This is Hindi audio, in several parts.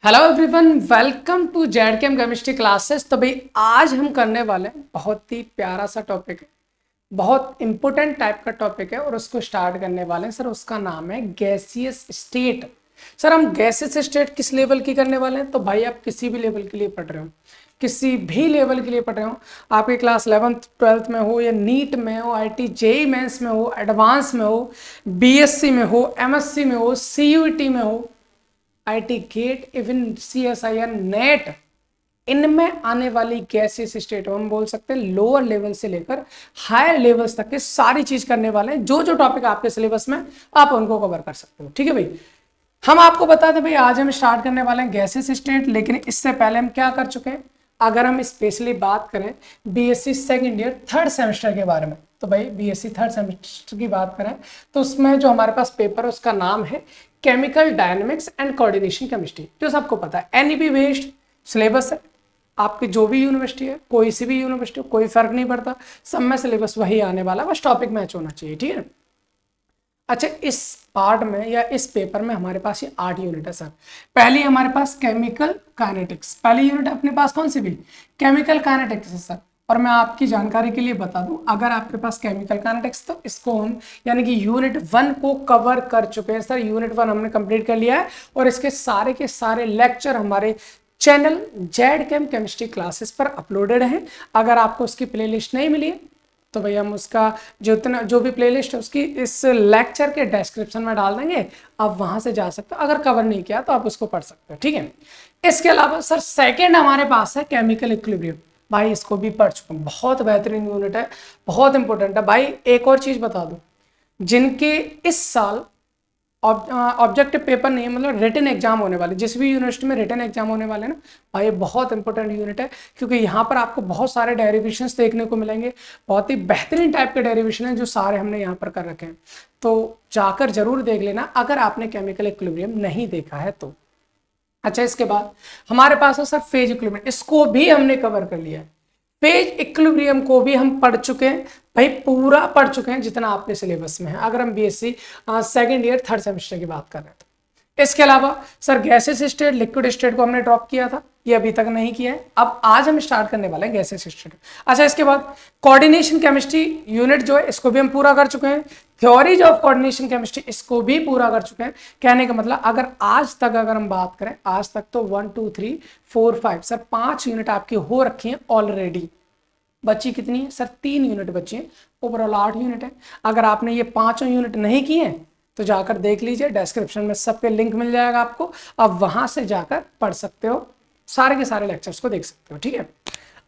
Hello everyone, welcome to ZKM chemistry classes. तो भाई आज हम करने वाले हैं बहुत ही प्यारा सा टॉपिक है, बहुत इंपॉर्टेंट टाइप का टॉपिक है और उसको स्टार्ट करने वाले हैं सर। उसका नाम है गैसियस स्टेट। सर हम गैसियस स्टेट किस लेवल की करने वाले हैं? तो भाई आप किसी भी लेवल के लिए पढ़ रहे हो, किसी भी लेवल के लिए पढ़ रहे हो, आपकी क्लास 11th 12th में हो या नीट में हो, आईटी जेई मेंस में हो, एडवांस में हो, बीएससी में हो, एमएससी में हो, सीयूईटी में हो, IT GATE, even CSIR NET, इनमें आने वाली गैसियस स्टेट हम बोल सकते हैं लोअर लेवल से लेकर हायर लेवल्स तक के सारी चीज करने वाले हैं। जो जो टॉपिक आपके सिलेबस में आप उनको कवर कर सकते हो। ठीक है भाई, हम आपको बता दें भाई आज हम स्टार्ट करने वाले हैं गैसियस स्टेट, लेकिन इससे पहले हम क्या कर चुके हैं? अगर हम स्पेशली बात करें BSc second year third semester के बारे में, तो भाई बीएससी थर्ड सेमेस्टर की बात करें तो उसमें जो हमारे पास पेपर है उसका नाम है chemical dynamics and coordination chemistry, जो सबको पता है एनईपी बेस्ड सिलेबस है। आपकी जो भी यूनिवर्सिटी है, कोई सी भी यूनिवर्सिटी हो, कोई फर्क नहीं पड़ता, सब में सिलेबस वही आने वाला, बस टॉपिक मैच होना चाहिए। ठीक है। अच्छा, इस पार्ट में या इस पेपर में हमारे पास ये 8 यूनिट है सर। पहली हमारे पास केमिकल काइनेटिक्स, पहली यूनिट अपने पास कौन सी भी? केमिकल काइनेटिक्स है सर। और मैं आपकी जानकारी के लिए बता दूं, अगर आपके पास केमिकल काइनेटिक्स, तो इसको हम यानी कि यूनिट 1 को कवर कर चुके हैं सर। यूनिट 1 हमने कंप्लीट कर लिया है और इसके सारे के सारे लेक्चर हमारे चैनल जेडकेएम केमिस्ट्री क्लासेस पर अपलोडेड हैं। अगर आपको उसकी प्लेलिस्ट नहीं मिली है तो भैया हम उसका जो भी प्लेलिस्ट है उसकी इस लेक्चर के डिस्क्रिप्शन में डाल देंगे, आप वहां से जा सकते हो। अगर कवर नहीं किया तो आप उसको पढ़ सकते हो। ठीक है। इसके अलावा सर सेकंड हमारे पास है केमिकल इक्विलिब्रियम। भाई इसको भी पढ़ चुका हूँ, बहुत बेहतरीन यूनिट है, बहुत इंपॉर्टेंट है। भाई एक और चीज बता दूं, जिनके इस साल ऑब्जेक्टिव पेपर नहीं, मतलब रिटन एग्जाम होने वाले, जिस भी यूनिवर्सिटी में रिटन एग्जाम होने वाले ना भाई, बहुत इंपॉर्टेंट यूनिट है, क्योंकि यहाँ पर आपको बहुत सारे डेरिवेशंस देखने को मिलेंगे। बहुत ही बेहतरीन टाइप के डेरिवेशन है जो सारे हमने यहाँ पर कर रखे हैं, तो जाकर जरूर देख लेना अगर आपने केमिकल इक्विलिब्रियम नहीं देखा है तो। अच्छा, इसके बाद हमारे पास है सर फेज इक्विलिब्रियम, इसको भी हमने कवर कर लिया है। फेज इक्विलिब्रियम को भी हम पढ़ चुके हैं भाई, पूरा पढ़ चुके हैं जितना आपके सिलेबस में है, अगर हम BSc second year third semester की बात कर रहे हैं तो। इसके अलावा sir gases state, liquid state को हमने ड्रॉप किया था, ये अभी तक नहीं किया है। अब आज हम स्टार्ट करने वाले हैं गैसेस स्टेट। अच्छा, इसके बाद कोऑर्डिनेशन केमिस्ट्री यूनिट जो है इसको भी हम पूरा कर चुके हैं। थ्योरीज ऑफ कोऑर्डिनेशन केमिस्ट्री इसको भी पूरा कर चुके हैं। कहने का मतलब अगर आज तक अगर हम बात करें, आज तक तो 1 2 3 4 5 सर 5 यूनिट आपकी हो रखी हैं ऑलरेडी। बची कितनी है सर? 3 यूनिट बची है, ओवरऑल 8 यूनिट है। अगर आपने ये 5 यूनिट नहीं किए तो जाकर देख लीजिए, डिस्क्रिप्शन में सब पे लिंक मिल जाएगा आपको, आप वहां से जाकर पढ़ सकते हो, सारे के सारे लेक्चर्स को देख सकते हो। ठीक है।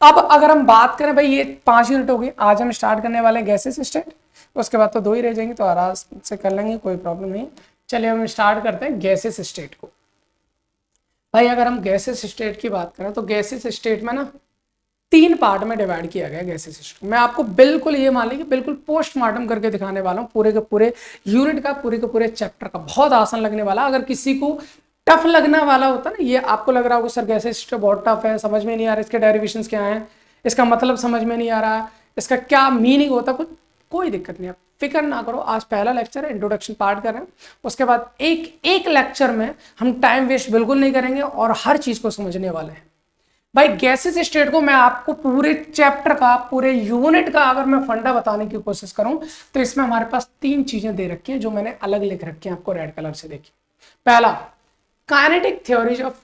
अब अगर हम बात करें भाई, ये 5 यूनिट हो गई, आज हम स्टार्ट करने वाले हैं गैसेस स्टेट, उसके बाद तो 2 ही रह जाएंगे, तो आराम से कर लेंगे, कोई प्रॉब्लम नहीं। चलिए हम स्टार्ट करते हैं गैसेस स्टेट को। भाई अगर हम गैसेस स्टेट की बात करें तो गैसेस स्टेट में ना 3 पार्ट में डिवाइड किया गया गैसेस स्टेट। मैं आपको बिल्कुल ये मान लीजिए बिल्कुल पोस्टमार्टम करके दिखाने वाला हूँ पूरे के पूरे यूनिट का, पूरे के पूरे चैप्टर का। बहुत आसान लगने वाला, अगर किसी को टफ लगने वाला होता ना, ये आपको लग रहा होगा सर गैसेस स्टेट बहुत टफ है, समझ में नहीं आ रहा, इसके डेरिवेशंस क्या हैं, इसका मतलब समझ में नहीं आ रहा, इसका क्या मीनिंग होता, कुछ कोई दिक्कत नहीं, आप फिक्र ना करो। आज पहला लेक्चर है, इंट्रोडक्शन पार्ट कर रहे हैं, उसके बाद एक लेक्चर में हम टाइम वेस्ट बिल्कुल नहीं करेंगे और हर चीज को समझने वाले हैं। भाई गैसेस स्टेट को मैं आपको पूरे चैप्टर का, पूरे यूनिट का अगर मैं फंडा बताने की कोशिश करूं तो इसमें हमारे पास 3 चीजें दे रखी हैं जो मैंने अलग लिख रखी हैं आपको रेड कलर से। देखिए, पहला kinetic theories of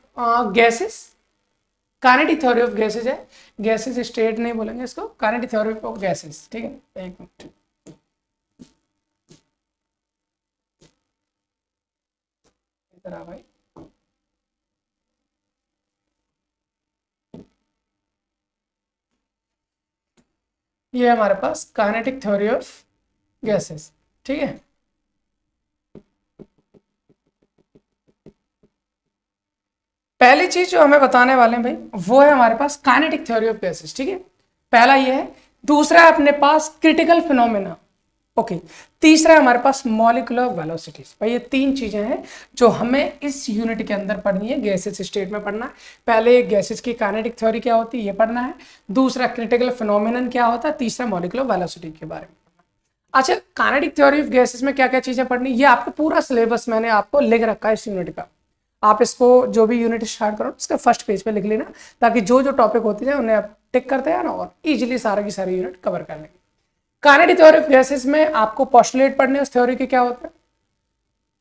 gases, kinetic theory of gases है, गैसेस स्टेट नहीं बोलेंगे इसको, काइनेटिक थ्योरी ऑफ गैसेस। ठीक है, एक मिनट, इधर आ भाई। ये हमारे पास काइनेटिक थ्योरी ऑफ गैसेस। ठीक है, पहली चीज जो हमें बताने वाले हैं भाई वो है हमारे पास काइनेटिक थ्योरी ऑफ गैसेस। ठीक है, पहला ये है। दूसरा है अपने पास क्रिटिकल फिनोमेना। ओके, तीसरा है हमारे पास मॉलिक्यूलर वेलोसिटीज। भाई ये 3 चीजें हैं जो हमें इस यूनिट के अंदर पढ़नी है, गैसेस स्टेट में पढ़ना है। पहले गैसेस की काइनेटिक थ्योरी क्या होती है ये पढ़ना है, दूसरा क्रिटिकल फिनोमेनन क्या होता है, तीसरा मॉलिक्यूलर वेलोसिटी के बारे में। अच्छा, काइनेटिक थ्योरी ऑफ गैसेस में क्या क्या चीजें पढ़नी, ये आपको पूरा सिलेबस मैंने आपको लिख रखा है इस यूनिट का। आप इसको जो भी यूनिट स्टार्ट करो उसके फर्स्ट पेज पे लिख लेना, ताकि जो जो टॉपिक होते हैं उन्हें आप टिक करते हैं ना और इजीली सारे की सारी यूनिट कवर कर लेंगे। काइनेटिक थ्योरी ऑफ गैसेस में आपको पोस्टुलेट पढ़ने उस थ्योरी के क्या होता है,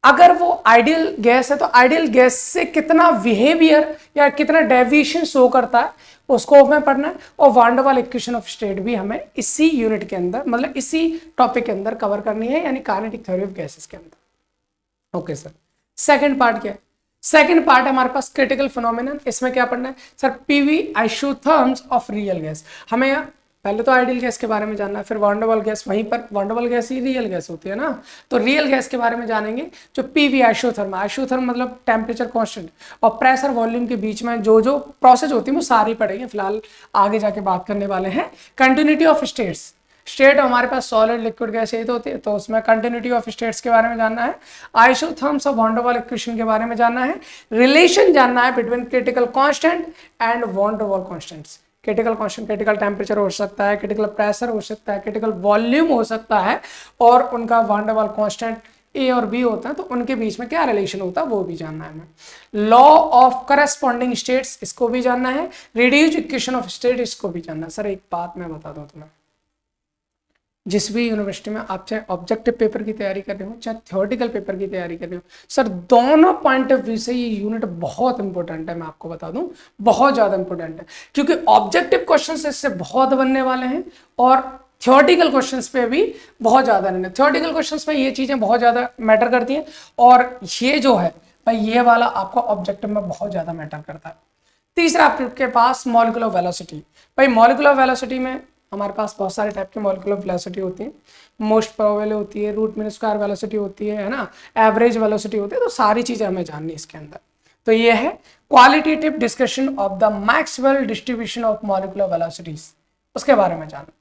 अगर वो आइडियल गैस है तो आइडियल गैस से कितना बिहेवियर या कितना डेविएशन शो करता है उसको हमें पढ़ना है, और van der Waals equation of state भी हमें इसी यूनिट के अंदर मतलब इसी टॉपिक के अंदर कवर करनी है, यानी काइनेटिक थ्योरी ऑफ गैसेस के अंदर। ओके सर, सेकंड पार्ट क्या है? सेकंड पार्ट है हमारे पास क्रिटिकल फिनोमेनन। इसमें क्या पढ़ना है sir? PV isotherms of real gas. हमें पहले तो आइडियल गैस के बारे में जानना है, फिर वान डेर वाल गैस, वहीं पर वान डेर वाल गैस ही रियल गैस होती है ना, तो रियल गैस के बारे में जानेंगे। जो पीवी आइसोथर्म, आइसोथर्म मतलब टेम्परेचर कांस्टेंट, और प्रेशर वॉल्यूम के बीच में जो जो प्रोसेस होती है वो सारी पढ़ेंगे। फिलहाल आगे जाके बात करने वाले हैं कंटिन्यूटी ऑफ स्टेट्स। स्टेट हमारे पास सॉलिड लिक्विड गैस यही तो होती है, तो उसमें कंटिन्यूटी ऑफ स्टेट्स के बारे में जानना है, isotherms of one der Waals equation के बारे में जानना है, रिलेशन जानना है between critical constant and one der वाल constants. Critical constant critical temperature हो सकता है, क्रिटिकल प्रेशर हो सकता है, क्रिटिकल वॉल्यूम हो सकता है, और उनका वान डेर वाल कांस्टेंट ए और बी होता है, तो उनके बीच में क्या रिलेशन होता है वो भी जानना है हमें। लॉ ऑफ करस्पॉन्डिंग स्टेट्स इसको भी जानना है, रिड्यूस्ड इक्वेशन ऑफ स्टेट इसको भी जानना है। सर एक बात मैं बता दूं तुम्हें, जिस भी यूनिवर्सिटी में आप चाहे ऑब्जेक्टिव पेपर की तैयारी कर रहे हो चाहे थ्योरेटिकल पेपर की तैयारी कर रहे हो, सर दोनों पॉइंट ऑफ व्यू से ये यूनिट बहुत इंपॉर्टेंट है। मैं आपको बता दूं बहुत ज्यादा इंपॉर्टेंट है, क्योंकि ऑब्जेक्टिव क्वेश्चंस इससे बहुत बनने वाले हैं और थ्योरेटिकल क्वेश्चंस पे भी बहुत ज्यादा रहने। थ्योरेटिकल क्वेश्चंस में ये चीजें बहुत ज्यादा मैटर करती हैं, और ये जो है भाई ये वाला आपको ऑब्जेक्टिव में बहुत ज्यादा मैटर करता है। तीसरा आपके पास मॉलिक्यूलर वेलोसिटी। भाई मॉलिक्यूलर वेलोसिटी में हमारे पास बहुत सारे टाइप की मॉलिक्यूलर वेलोसिटी होती है, मोस्ट प्रोबेबल होती है, रूट मीन स्क्वायर वेलोसिटी होती है ना, एवरेज वेलोसिटी होती है, तो सारी चीजें हमें जाननी है इसके अंदर। तो ये है qualitative discussion of the Maxwell distribution of molecular velocities, उसके बारे में जानना।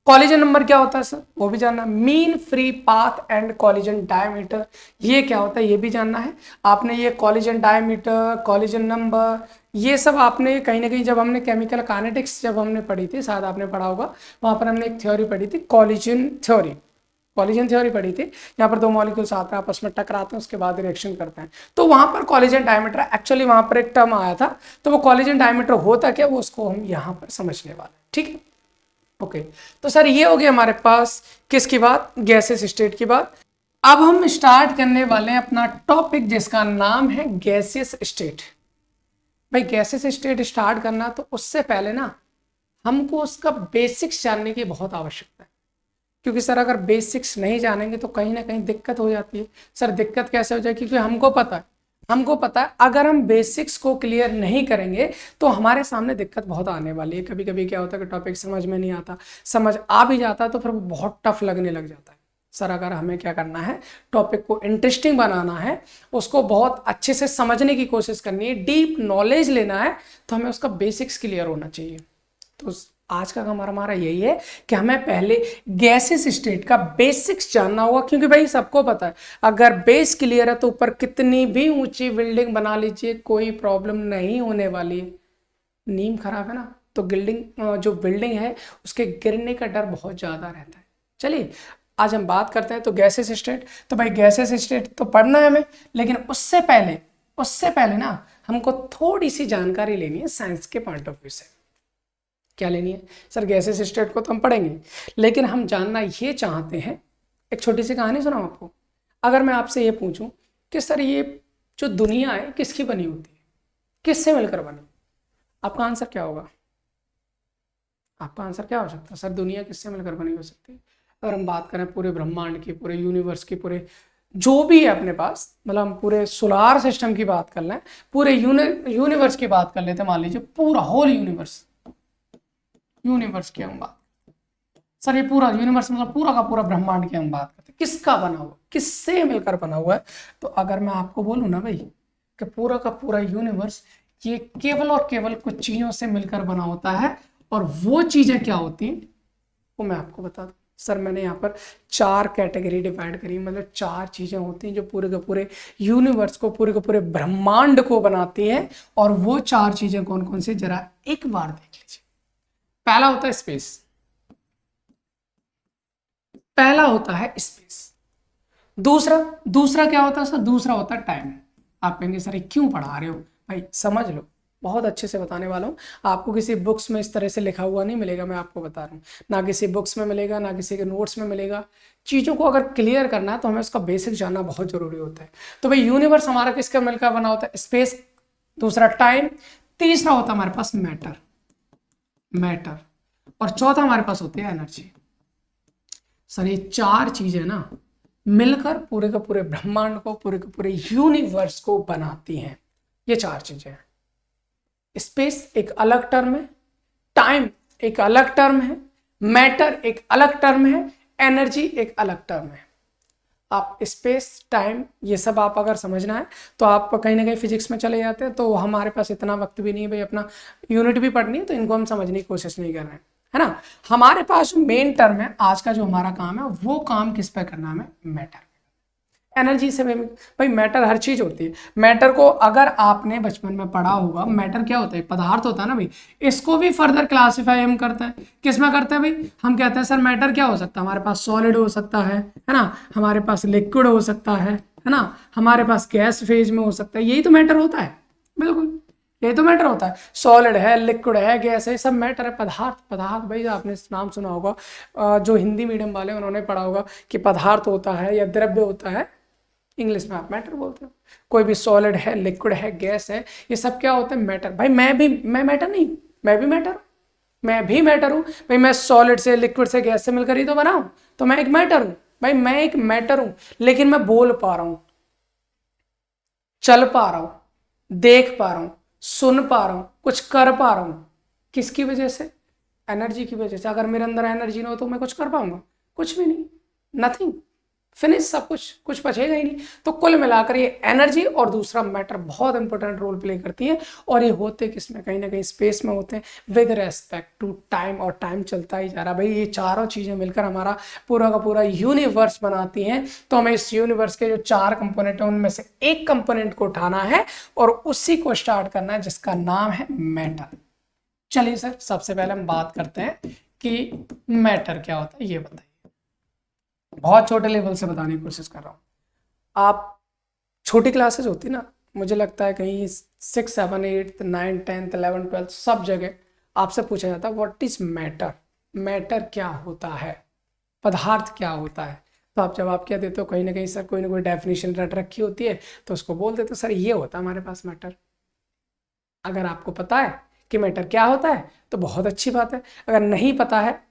कॉलिजन नंबर क्या होता है सर वो भी जानना, mean free path and collision diameter ये क्या होता है ये भी जानना है आपने। ये कॉलिजन डायमीटर, कॉलिजन नंबर, ये सब आपने कहीं ना कहीं जब हमने केमिकल काइनेटिक्स जब हमने पढ़ी थी, शायद आपने पढ़ा होगा, वहां पर हमने एक थ्योरी पढ़ी थी कॉलिजन थ्योरी। कॉलिजन थ्योरी पढ़ी थी, यहाँ पर दो मॉलिक्यूल्स आते हैं आपस में टकराते हैं उसके बाद रिएक्शन करते हैं, तो वहां पर कॉलिजन डायमीटर एक्चुअली वहां पर एक टर्म आया था, तो वो कॉलिजन डायमीटर होता क्या वो उसको हम यहाँ पर समझने वाले। ठीक है ओके तो सर ये हो गया हमारे पास किसकी बात, गैसेस स्टेट की बात। अब हम स्टार्ट करने वाले हैं अपना टॉपिक जिसका नाम है गैसियस स्टेट। भाई गैसेस स्टेट स्टार्ट करना तो उससे पहले ना हमको उसका बेसिक्स जानने की बहुत आवश्यकता है, क्योंकि सर अगर बेसिक्स नहीं जानेंगे तो कहीं ना कहीं दिक्कत हो जाती है। सर दिक्कत कैसे हो जाए, क्योंकि हमको पता है अगर हम बेसिक्स को क्लियर नहीं करेंगे तो हमारे सामने दिक्कत बहुत आने वाली है। कभी कभी क्या होता है कि टॉपिक समझ में नहीं आता, समझ आ भी जाता है तो फिर वो बहुत टफ लगने लग जाता है। सर अगर हमें क्या करना है, टॉपिक को इंटरेस्टिंग बनाना है, उसको बहुत अच्छे से समझने की कोशिश करनी है, डीप नॉलेज लेना है, तो हमें उसका बेसिक्स क्लियर होना चाहिए। तो आज का काम हमारा यही है कि हमें पहले गैसेस स्टेट का बेसिक्स जानना होगा, क्योंकि भाई सबको पता है अगर बेस क्लियर है तो ऊपर कितनी भी ऊंची बिल्डिंग बना लीजिए कोई प्रॉब्लम नहीं होने वाली है। नींव खराब है ना तो जो बिल्डिंग है उसके गिरने का डर बहुत ज्यादा रहता है। चलिए आज हम बात करते हैं तो गैसेस स्टेट। तो भाई गैसेस स्टेट तो पढ़ना है हमें, लेकिन उससे पहले ना हमको थोड़ी सी जानकारी लेनी है साइंस के पॉइंट ऑफ व्यू से। क्या लेनी है सर? गैसेस स्टेट को तो हम पढ़ेंगे, लेकिन हम जानना ये चाहते हैं, एक छोटी सी कहानी सुनाऊं आपको। अगर मैं आपसे ये पूछूं कि सर ये जो दुनिया है किसकी बनी होती है, किससे मिलकर बनी, आपका आंसर क्या होगा? आपका आंसर क्या हो सकता है? सर दुनिया किससे मिलकर बनी हो सकती है? अगर हम बात करें पूरे ब्रह्मांड की, पूरे यूनिवर्स की, पूरे जो भी है अपने पास, मतलब हम पूरे सोलार सिस्टम की बात कर लें, पूरे यूनिवर्स की बात कर लेते हैं, मान लीजिए पूरा होल यूनिवर्स की हम बात, सर ये पूरा यूनिवर्स मतलब पूरा का पूरा ब्रह्मांड की हम बात करते हैं, किसका बना हुआ, किससे मिलकर बना हुआ है? तो अगर मैं आपको बोलूं ना भाई कि पूरा का पूरा यूनिवर्स ये केवल और केवल कुछ चीजों से मिलकर बना होता है, और वो चीजें क्या होती हैं वो मैं आपको बता दूं। सर मैंने यहाँ पर 4 कैटेगरी डिवाइड करी, मतलब 4 चीजें होती हैं जो पूरे के पूरे यूनिवर्स को, पूरे के पूरे ब्रह्मांड को बनाती हैं, और वो 4 चीजें कौन कौन सी जरा एक बार देख लीजिए। पहला होता है स्पेस, दूसरा क्या होता है सर? दूसरा होता है टाइम, आप कहेंगे सर ये क्यों पढ़ा रहे हो? भाई समझ लो, बहुत अच्छे से बताने वाला हूँ आपको। किसी बुक्स में इस तरह से लिखा हुआ नहीं मिलेगा, मैं आपको बता रहा हूँ। ना किसी बुक्स में मिलेगा, ना किसी के नोट्स में मिलेगा। चीज़ों को अगर क्लियर करना है तो हमें उसका बेसिक जानना बहुत जरूरी होता है। तो भाई यूनिवर्स हमारा किसका मिलकर बना होता है? स्पेस, दूसरा टाइम, तीसरा होता है हमारे पास मैटर, मैटर, और चौथा हमारे पास होती है एनर्जी। सर ये चार चीजें ना मिलकर पूरे के पूरे ब्रह्मांड को, पूरे के पूरे यूनिवर्स को बनाती हैं। ये चार चीजें हैं। स्पेस एक अलग टर्म है, टाइम एक अलग टर्म है, मैटर एक अलग टर्म है, एनर्जी एक अलग टर्म है। आप स्पेस, टाइम, ये सब आप अगर समझना है तो आप कहीं ना कहीं फिजिक्स में चले जाते हैं, तो हमारे पास इतना वक्त भी नहीं है भाई, अपना यूनिट भी पढ़नी है, तो इनको हम समझने की कोशिश नहीं कर रहे हैं, है ना। हमारे पास जो मेन टर्म है, आज का जो हमारा काम है, वो काम किस पे करना है? हमें मैटर, एनर्जी से भाई मैटर हर चीज होती है। मैटर को अगर आपने बचपन में पढ़ा होगा, मैटर क्या होता है? पदार्थ होता है ना भाई। इसको भी फर्दर क्लासिफाई हम करते हैं, किस में करते हैं भाई? हम कहते हैं सर मैटर क्या हो सकता है? हमारे पास सॉलिड हो सकता है ना, हमारे पास लिक्विड हो सकता है ना, हमारे पास गैस फेज में हो सकता है। यही तो मैटर होता है, बिल्कुल यही तो मैटर होता है। सॉलिड है, लिक्विड है, गैस है, सब मैटर है। पदार्थ, पदार्थ भाई आपने नाम सुना होगा, जो हिंदी मीडियम वाले उन्होंने पढ़ा होगा कि पदार्थ होता है या द्रव्य होता है, इंग्लिश में आप मैटर बोलते हो। कोई भी सॉलिड है, लिक्विड है, गैस है, ये सब क्या होते हैं? मैटर। भाई मैं मैटर नहीं, मैं भी मैटर हूं, मैं भी मैटर हूं भाई। मैं सॉलिड से, लिक्विड से, गैस से मिलकर ही तो बना हूं, तो मैं एक मैटर हूं भाई। मैं एक मैटर हूं, लेकिन मैं बोल पा रहा हूं, चल पा रहा हूं, देख पा रहा हूं, सुन पा रहा हूं, कुछ कर पा रहा हूं। किसकी वजह से? एनर्जी की वजह से। अगर मेरे अंदर एनर्जी ना हो तो मैं कुछ कर पाऊंगा? कुछ भी नहीं, नथिंग, फिनिश, सब कुछ बचेगा ही नहीं। तो कुल मिलाकर ये एनर्जी और दूसरा मैटर बहुत इंपॉर्टेंट रोल प्ले करती है। और ये होते किसमें? कहीं ना कहीं स्पेस में होते हैं, विद रेस्पेक्ट टू टाइम। और टाइम चलता ही जा रहा है भाई। ये चारों चीजें मिलकर हमारा पूरा का पूरा यूनिवर्स बनाती हैं। तो हमें इस यूनिवर्स के जो चार कंपोनेंट हैं उनमें से एक कंपोनेंट को उठाना है और उसी को स्टार्ट करना है, जिसका नाम है मैटर। चलिए सर, सबसे पहले हम बात करते हैं कि मैटर क्या होता है, ये बताइए। बहुत छोटे लेवल से बताने की कोशिश कर रहा हूं। आप छोटी क्लासेस होती ना, मुझे लगता है कहीं 6, 7, 8, 9, 10, 11, 12 सब जगह आपसे पूछा जाता है व्हाट इज मैटर, मैटर क्या होता है, पदार्थ क्या होता है। तो आप जवाब क्या देते हो? कहीं ना कहीं सर कोई ना कोई डेफिनेशन रट रखी होती है, तो उसको बोल देते हो सर ये होता है हमारे पास मैटर। अगर आपको पता है कि मैटर क्या होता है तो बहुत अच्छी बात है, अगर नहीं पता है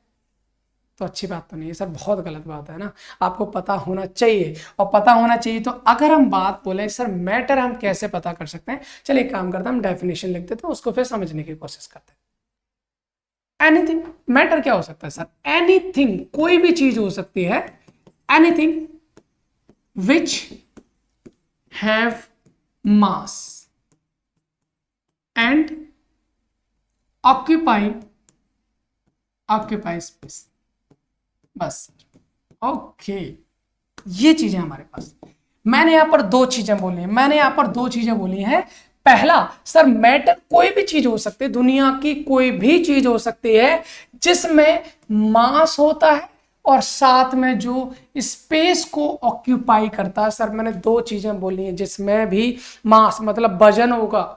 तो अच्छी बात तो नहीं है सर, बहुत गलत बात है ना। आपको पता होना चाहिए, और पता होना चाहिए। तो अगर हम बात बोले सर मैटर हम कैसे पता कर सकते हैं, चलिए एक काम करते हैं, हम डेफिनेशन लिख देते हैं, उसको फिर समझने की कोशिश करते हैं। एनीथिंग, मैटर क्या हो सकता है सर? एनीथिंग, कोई भी चीज हो सकती है। Anything which have mass and occupy space, बस। ओके, ये चीजें हमारे पास। मैंने यहां पर दो चीजें बोली हैं। पहला सर मैटर कोई भी चीज हो सकती है, दुनिया की कोई भी चीज हो सकती है जिसमें मास होता है और साथ में जो स्पेस को ऑक्यूपाई करता है। सर मैंने दो चीजें बोली हैं, जिसमें भी मास मतलब वजन होगा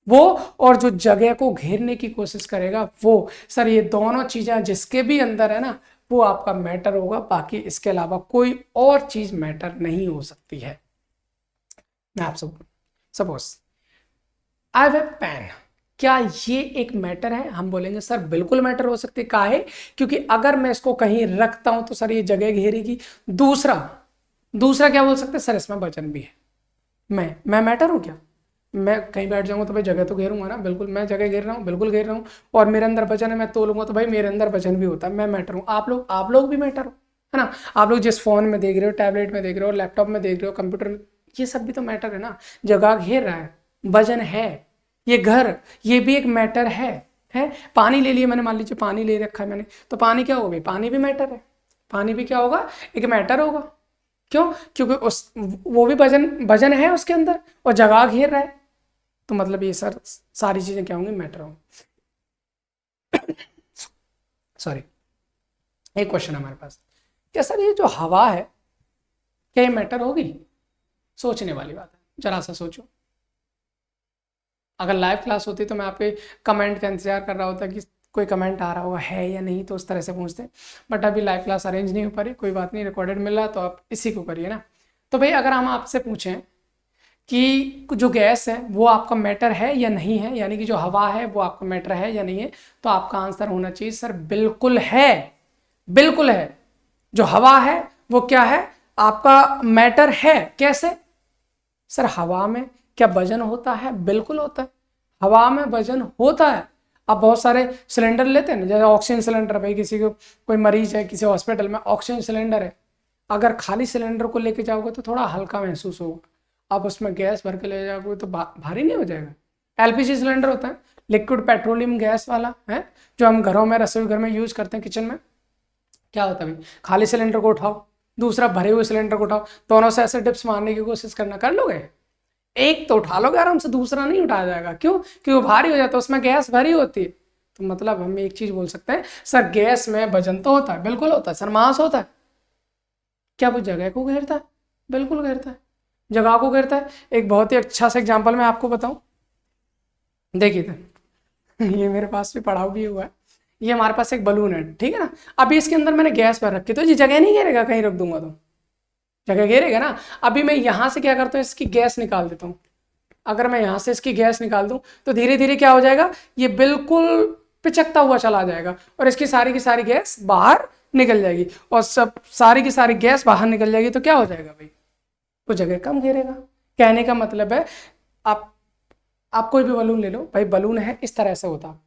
वो, और जो जगह को घेरने की कोशिश करेगा वो। सर ये दोनों चीजें जिसके भी अंदर है ना, वो आपका मैटर होगा। बाकी इसके अलावा कोई और चीज मैटर नहीं हो सकती है। मैं आप सब suppose I have a pen, क्या ये एक मैटर है? हम बोलेंगे सर बिल्कुल मैटर हो सकती है। काहे? क्योंकि अगर मैं इसको कहीं रखता हूं तो सर ये जगह घेरेगी। दूसरा क्या बोल सकते हैं सर? इसमें वजन भी है। मैं मैटर हूं क्या? मैं कहीं बैठ जाऊंगा तो भाई जगह तो घेरूंगा ना, बिल्कुल मैं जगह घेर रहा हूँ, बिल्कुल घेर रहा हूँ। और मेरे अंदर वजन है, मैं तोलूंगा तो भाई मेरे अंदर वजन भी होता है, मैं मैटर हूँ। आप लोग भी मैटर हो, है ना। आप लोग जिस फोन में देख रहे हो, टैबलेट में देख रहे हो, लैपटॉप में देख रहे हो, कंप्यूटर में, ये सब भी तो मैटर है ना। जगह घेर रहा है, वजन है, ये घर, ये भी एक मैटर है। पानी ले लिए मैंने, मान लीजिए पानी ले रखा है मैंने, तो पानी क्या होगा भाई? पानी भी मैटर है, पानी भी क्या होगा? एक मैटर होगा। क्यों? क्योंकि वो भी वजन है उसके अंदर और जगह घेर रहा है। तो मतलब ये सर सारी चीजें क्या होंगी? मैटर होंगी। सॉरी, एक क्वेश्चन हमारे पास, क्या सर ये जो हवा है क्या ये मैटर होगी? सोचने वाली बात है। जरा सा सोचो। अगर लाइव क्लास होती तो मैं आपके कमेंट का इंतजार कर रहा होता कि कोई कमेंट आ रहा होगा है या नहीं, तो उस तरह से पूछते। बट अभी लाइव क्लास अरेंज नहीं हो पा रही, कोई बात नहीं, रिकॉर्डेड मिल रहा तो आप इसी को करिए ना। तो भाई अगर हम आपसे पूछें कि जो गैस है वो आपका मैटर है या नहीं है, यानी कि जो हवा है वो आपका मैटर है या नहीं है, तो आपका आंसर होना चाहिए सर बिल्कुल है, बिल्कुल है। जो हवा है वो क्या है, आपका मैटर है। कैसे सर, हवा में क्या वजन होता है? बिल्कुल होता है, हवा में वजन होता है। आप बहुत सारे सिलेंडर लेते हैं ना, जैसे ऑक्सीजन सिलेंडर, भाई किसी को कोई मरीज है किसी हॉस्पिटल में, ऑक्सीजन सिलेंडर है, अगर खाली सिलेंडर को लेके जाओगे तो थोड़ा हल्का महसूस होगा, आप उसमें गैस भर के ले जाओगे तो भारी नहीं हो जाएगा। एलपीजी सिलेंडर होता है, लिक्विड पेट्रोलियम गैस वाला है, जो हम घरों में, रसोई घर में यूज करते हैं, किचन में। क्या होता है भाई, खाली सिलेंडर को उठाओ, दूसरा भरे हुए सिलेंडर को उठाओ, दोनों से ऐसे डिप्स मारने की कोशिश करना, कर लोगे? एक तो उठा लोगे आराम से, दूसरा नहीं उठाया जाएगा। क्यों? क्योंकि वो भारी हो जाता है, उसमें गैस भरी होती है। तो मतलब हम एक चीज बोल सकते हैं सर, गैस में वजन तो होता है, बिल्कुल होता है सर, मास होता है। क्या वो जगह को घेरता है? बिल्कुल घेरता है, जगह को घेरता है। एक बहुत ही अच्छा सा एग्जाम्पल मैं आपको बताऊं, देखिए तो ये मेरे पास भी पढ़ा भी हुआ है। ये हमारे पास एक बलून है, ठीक है ना। अभी इसके अंदर मैंने गैस भर रखी, तो ये जगह नहीं घेरेगा, कहीं रख दूंगा तो जगह घेरेगा ना। अभी मैं यहां से क्या करता हूँ, इसकी गैस निकाल देता हूँ। अगर मैं यहां से इसकी गैस निकाल दूं तो धीरे धीरे क्या हो जाएगा, ये बिल्कुल पिचकता हुआ चला जाएगा और इसकी सारी की सारी गैस बाहर निकल जाएगी। और सब सारी की सारी गैस बाहर निकल जाएगी तो क्या हो जाएगा भाई, तो जगह कम घेरेगा। कहने का मतलब है, आप कोई भी बलून ले लो भाई, बलून है इस तरह से होता,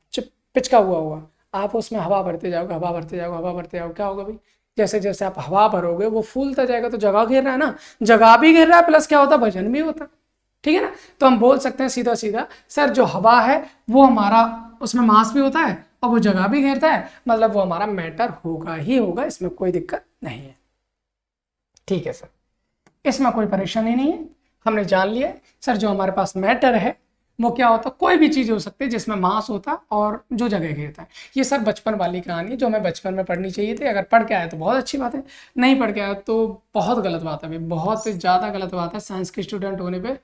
पिचका हुआ, आप उसमें हवा भरते जाओगे, हवा भरते जाओगे, हवा भरते जाओगे, क्या होगा भाई, जैसे जैसे आप हवा भरोगे वो फूलता जाएगा। तो जगह घेर रहा है ना, जगह भी घेर रहा है, प्लस क्या होता है, वजन भी होता है, ठीक है ना। तो हम बोल सकते हैं सीधा सीधा सर, जो हवा है वो हमारा, उसमें मास भी होता है और वो जगह भी घेरता है, मतलब वो हमारा मैटर होगा ही होगा, इसमें कोई दिक्कत नहीं है। ठीक है सर, इसमें कोई परेशानी नहीं है, हमने जान लिया। सर जो हमारे पास मैटर है वो क्या होता है, कोई भी चीज हो सकती है जिसमें मास होता है और जो जगह घेरता है। ये सर बचपन वाली कहानी है, जो हमें बचपन में पढ़नी चाहिए थी। अगर पढ़ के आया तो बहुत अच्छी बात है, नहीं पढ़ के आया तो बहुत गलत बात है भाई, बहुत ज़्यादा गलत बात है साइंस के स्टूडेंट होने पे।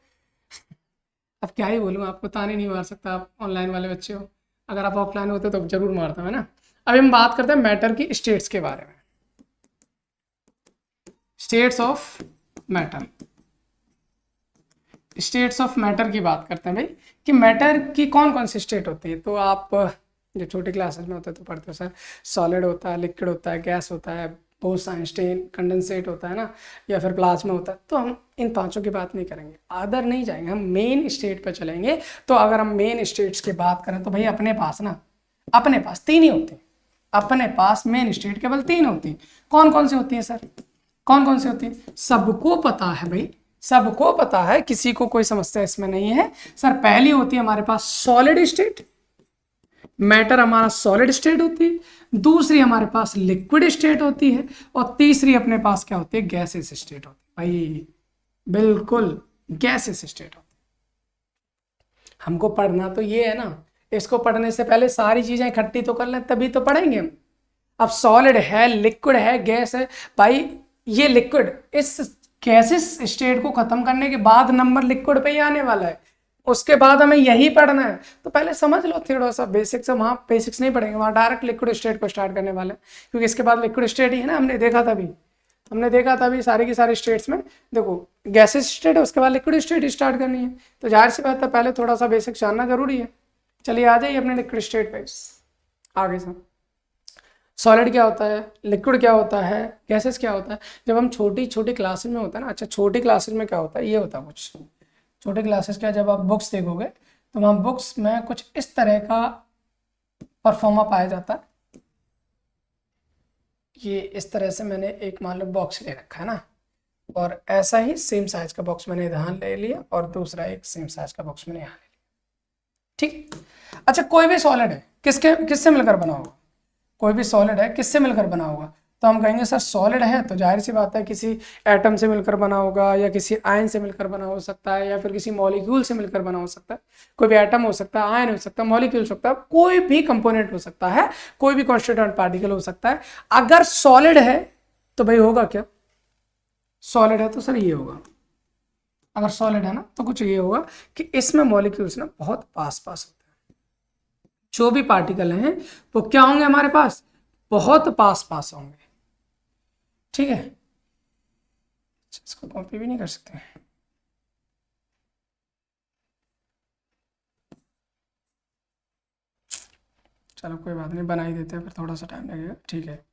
अब क्या ही बोलूँ, आपको ताने नहीं मार सकता, आप ऑनलाइन वाले बच्चे हो। अगर आप ऑफलाइन होते तो जरूर मारता है ना। अभी हम बात करते हैं मैटर की स्टेट्स के बारे में, states of matter. States of matter की बात करते हैं भाई, कि मैटर की कौन कौन सी स्टेट होती है। तो आप जो छोटी क्लासेस में होते हैं तो पढ़ते हो सर, सॉलिड होता है, लिक्विड होता है, गैस होता है, बोस-आइंस्टीन, कंडेंसेट होता है ना, या फिर प्लाज्मा होता है। तो हम इन पांचों की बात नहीं करेंगे, अदर नहीं जाएंगे, हम मेन स्टेट पर चलेंगे। तो अगर हम मेन स्टेट्स की बात करें तो भाई अपने पास ना, अपने पास तीन ही होती, अपने पास मेन स्टेट केवल तीन होती। कौन कौन सी होती है सर, कौन कौन सी होती है? सबको पता है भाई, सबको पता है, किसी को कोई समस्या इसमें नहीं है सर। पहली होती है हमारे पास सॉलिड स्टेट, मैटर हमारा सॉलिड स्टेट होती है। दूसरी हमारे पास लिक्विड स्टेट होती है और तीसरी अपने पास क्या होती है, गैसेस स्टेट होती है भाई, बिल्कुल गैसेस स्टेट होती है। हमको पढ़ना तो ये है ना, इसको पढ़ने से पहले सारी चीजें इकट्ठी तो कर लें तभी तो पढ़ेंगे हम। अब सॉलिड है, लिक्विड है, गैस है भाई, ये लिक्विड, इस गैसेस स्टेट को खत्म करने के बाद नंबर लिक्विड पे ही आने वाला है, उसके बाद हमें यही पढ़ना है। तो पहले समझ लो थोड़ा सा बेसिक्स, वहाँ बेसिक्स नहीं पढ़ेंगे, वहाँ डायरेक्ट लिक्विड स्टेट को स्टार्ट करने वाले हैं, क्योंकि इसके बाद लिक्विड स्टेट ही है ना। हमने देखा था अभी सारी की सारी स्टेट्स में, देखो गैसेस स्टेट है, उसके बाद लिक्विड स्टेट स्टार्ट करनी है। तो जाहिर सी बात है पहले थोड़ा सा बेसिक्स जानना जरूरी है। चलिए आ जाइए अपने लिक्विड स्टेट पे आगे से। सॉलिड क्या होता है, लिक्विड क्या होता है, गैसेस क्या होता है। जब हम छोटी छोटी क्लासेस में होता है ना, अच्छा छोटी क्लासेस में क्या होता है, ये होता है कुछ छोटी क्लासेस क्या, जब आप बुक्स देखोगे तो वहाँ बुक्स में कुछ इस तरह का परफॉर्मा पाया जाता है। ये इस तरह से मैंने एक मान लो बॉक्स ले रखा है ना, और ऐसा ही सेम साइज का बॉक्स मैंने यहाँ ले लिया और दूसरा एक सेम साइज का बॉक्स मैंने यहाँ ले लिया, ठीक। अच्छा कोई भी सॉलिड है किससे मिलकर बना होगा, कोई भी सॉलिड है किससे मिलकर बना होगा, तो हम कहेंगे सर सॉलिड है तो जाहिर सी बात है किसी एटम से मिलकर बना होगा, या किसी आयन से मिलकर बना हो सकता है, या फिर किसी मॉलिक्यूल से मिलकर बना हो सकता है। कोई भी एटम हो सकता है, आयन हो सकता है, मॉलिक्यूल हो सकता है, कोई भी कंपोनेंट हो सकता है, कोई भी कॉन्स्टिट्यूएंट पार्टिकल हो सकता है। अगर सॉलिड है तो भाई होगा क्या, सॉलिड है तो सर ये होगा, अगर सॉलिड है ना तो कुछ ये होगा कि इसमें मॉलिक्यूल्स ना बहुत पास पास होते हैं, जो भी पार्टिकल हैं वो क्या होंगे हमारे पास, बहुत पास पास होंगे। ठीक है, इसको कॉपी भी नहीं कर सकते। चलो कोई बात नहीं, बना ही देते हैं, फिर थोड़ा सा टाइम लगेगा। ठीक है,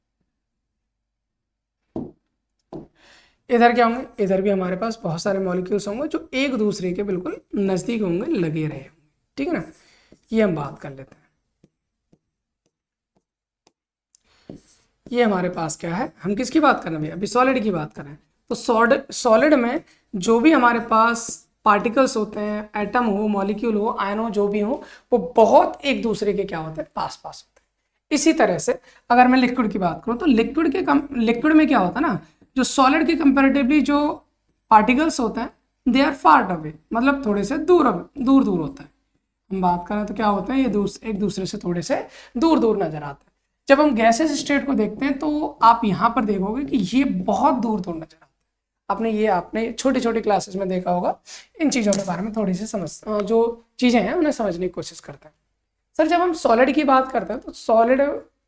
इधर क्या होंगे, इधर भी हमारे पास बहुत सारे मॉलिक्यूल्स होंगे जो एक दूसरे के बिल्कुल नजदीक होंगे, लगे रहे होंगे। ठीक है ना, ये हम बात कर लेते हैं। ये हमारे पास क्या है, हम किसकी बात कर रहे हैं भैया, अभी सॉलिड की बात कर रहे हैं। तो सॉलिड में जो भी हमारे पास पार्टिकल्स होते हैं, एटम हो, मॉलिक्यूल हो, आयन हो, जो भी हो, वो बहुत एक दूसरे के क्या होते हैं, पास पास होते हैं। इसी तरह से अगर मैं लिक्विड की बात करूं तो लिक्विड में क्या होता है ना, जो सॉलिड के कंपेरेटिवली जो पार्टिकल्स होते हैं दे आर फार अवे, मतलब थोड़े से दूर दूर दूर होता है। हम बात करें तो क्या होते हैं, ये एक दूसरे से थोड़े से दूर दूर नजर आते हैं। जब हम गैसेस स्टेट को देखते हैं तो आप यहाँ पर देखोगे कि ये बहुत दूर दूर नजर आते हैं। आपने छोटी छोटी क्लासेस में देखा होगा। इन चीज़ों के बारे में थोड़ी सी जो चीज़ें हैं उन्हें समझने की कोशिश करते हैं। सर जब हम सॉलिड की बात करते हैं तो सॉलिड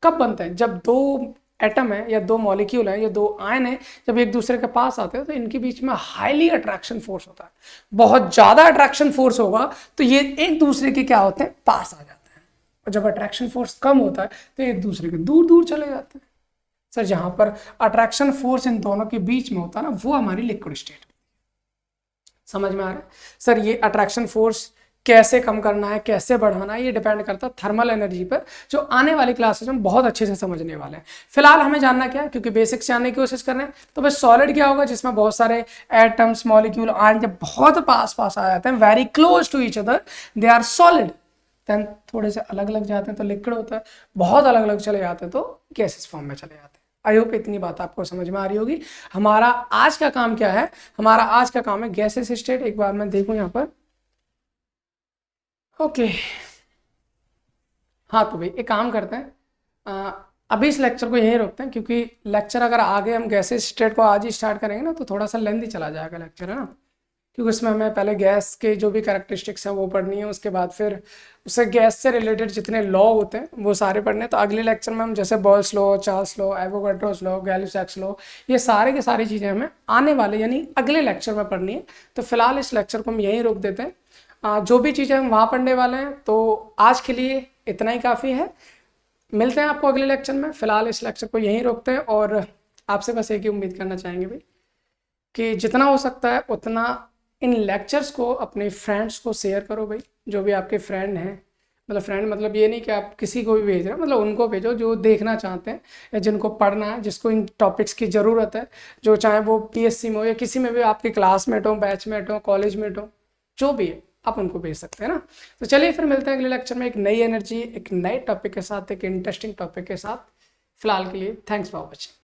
कब बनते हैं, जब दो एटम है या दो मॉलिक्यूल है या दो आयन है, जब एक दूसरे के पास आते हैं तो इनके बीच में हाईली अट्रैक्शन फोर्स होता है। बहुत ज्यादा अट्रैक्शन फोर्स होगा तो ये एक दूसरे के क्या होते हैं, पास आ जाते हैं। और जब अट्रैक्शन फोर्स कम होता है तो एक दूसरे के दूर दूर चले जाते हैं। सर जहां पर अट्रैक्शन फोर्स इन दोनों के बीच में होता है ना, वो हमारी लिक्विड स्टेट। समझ में आ रहा है सर, ये अट्रैक्शन फोर्स कैसे कम करना है, कैसे बढ़ाना है, ये डिपेंड करता है थर्मल एनर्जी पर, जो आने वाली क्लासेस में बहुत अच्छे से समझने वाले हैं। फिलहाल हमें जानना क्या है, क्योंकि बेसिक्स जानने की कोशिश कर रहे हैं, तो बस सॉलिड क्या होगा, जिसमें बहुत सारे एटम्स, मॉलिक्यूल, आयन जब बहुत पास पास आ जाते हैं, very close to each other, they are solid. Then थोड़े से अलग अलग जाते हैं तो लिक्विड होता है, बहुत अलग अलग चले जाते हैं तो गैसेस फॉर्म में चले जाते हैं। आई होप इतनी बात आपको समझ में आ रही होगी। हमारा आज का काम क्या है, हमारा आज का काम है गैसेस स्टेट। एक बार मैं देखूं यहाँ पर, ओके हाँ तो भाई एक काम करते हैं, अभी इस लेक्चर को यहीं रोकते हैं, क्योंकि लेक्चर अगर आगे हम गैसेस स्टेट को आज ही स्टार्ट करेंगे ना तो थोड़ा सा लेंथी चला जाएगा लेक्चर, है ना, क्योंकि उसमें हमें पहले गैस के जो भी कैरेक्टरिस्टिक्स हैं वो पढ़नी है, उसके बाद फिर उससे गैस से रिलेटेड जितने लॉ होते हैं वो सारे पढ़ने हैं। तो अगले लेक्चर में हम जैसे Boyle's law, Charles law, Avogadro's law, Gay Lussac's law, ये सारे की सारी चीज़ें हमें आने वाले यानी अगले लेक्चर में पढ़नी है। तो फिलहाल इस लेक्चर को हम यहीं रोक देते हैं। जो भी चीज़ें हम वहाँ पढ़ने वाले हैं, तो आज के लिए इतना ही काफ़ी है। मिलते हैं आपको अगले लेक्चर में। फिलहाल इस लेक्चर को यहीं रोकते हैं और आपसे बस एक ही उम्मीद करना चाहेंगे भाई कि जितना हो सकता है उतना इन लेक्चर्स को अपने फ्रेंड्स को शेयर करो भाई, जो भी आपके फ्रेंड हैं। मतलब फ्रेंड मतलब ये नहीं कि आप किसी को भी भेज रहे हो, मतलब उनको भेजो जो देखना चाहते हैं या जिनको पढ़ना है, जिसको इन टॉपिक्स की ज़रूरत है, जो चाहे वो पीएससी में हो या किसी में भी आपके क्लासमेट हो, बैचमेट हो, कॉलेजमेट हो, जो भी है आप उनको भेज सकते हैं ना। तो चलिए फिर मिलते हैं अगले लेक्चर में एक नई एनर्जी, एक नए टॉपिक के साथ, एक इंटरेस्टिंग टॉपिक के साथ। फिलहाल के लिए थैंक्स फॉर वॉचिंग।